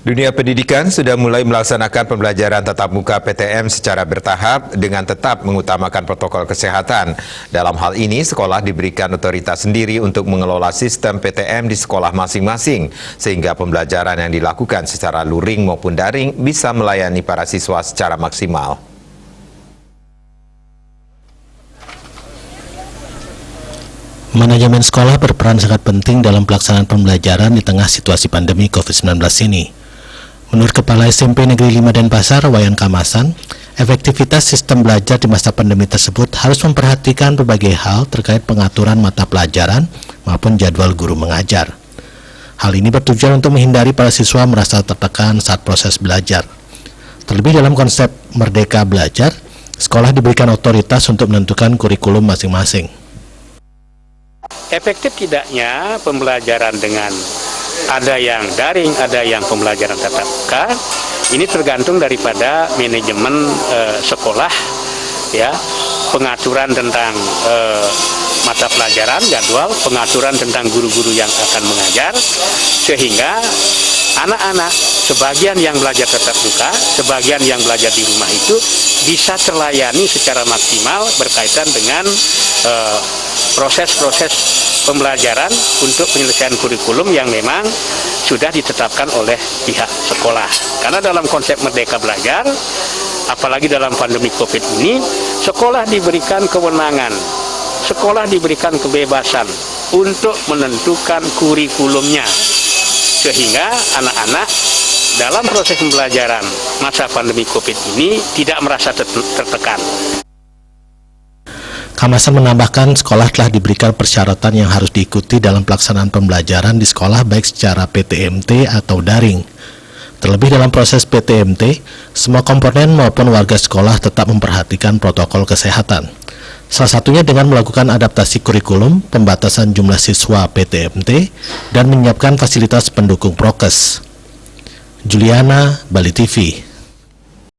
Dunia pendidikan sudah mulai melaksanakan pembelajaran tatap muka PTM secara bertahap dengan tetap mengutamakan protokol kesehatan. Dalam hal ini, sekolah diberikan otoritas sendiri untuk mengelola sistem PTM di sekolah masing-masing, sehingga pembelajaran yang dilakukan secara luring maupun daring bisa melayani para siswa secara maksimal. Manajemen sekolah berperan sangat penting dalam pelaksanaan pembelajaran di tengah situasi pandemi COVID-19 ini. Menurut Kepala SMP Negeri 5 Denpasar, Wayan Kamasan, efektivitas sistem belajar di masa pandemi tersebut harus memperhatikan berbagai hal terkait pengaturan mata pelajaran maupun jadwal guru mengajar. Hal ini bertujuan untuk menghindari para siswa merasa tertekan saat proses belajar. Terlebih dalam konsep Merdeka Belajar, sekolah diberikan otoritas untuk menentukan kurikulum masing-masing. Efektif tidaknya pembelajaran dengan ada yang daring, ada yang pembelajaran tatap muka, ini tergantung daripada manajemen sekolah, ya, pengaturan tentang mata pelajaran, jadwal, pengaturan tentang guru-guru yang akan mengajar, sehingga anak-anak sebagian yang belajar tatap muka, sebagian yang belajar di rumah itu bisa terlayani secara maksimal berkaitan dengan proses-proses pembelajaran untuk penyelesaian kurikulum yang memang sudah ditetapkan oleh pihak sekolah. Karena dalam konsep Merdeka Belajar, apalagi dalam pandemi COVID ini, sekolah diberikan kewenangan, sekolah diberikan kebebasan untuk menentukan kurikulumnya, sehingga anak-anak dalam proses pembelajaran masa pandemi COVID ini tidak merasa tertekan. Kamasan menambahkan sekolah telah diberikan persyaratan yang harus diikuti dalam pelaksanaan pembelajaran di sekolah baik secara PTMT atau daring. Terlebih dalam proses PTMT, semua komponen maupun warga sekolah tetap memperhatikan protokol kesehatan. Salah satunya dengan melakukan adaptasi kurikulum, pembatasan jumlah siswa PTMT, dan menyiapkan fasilitas pendukung prokes. Juliana, Bali TV.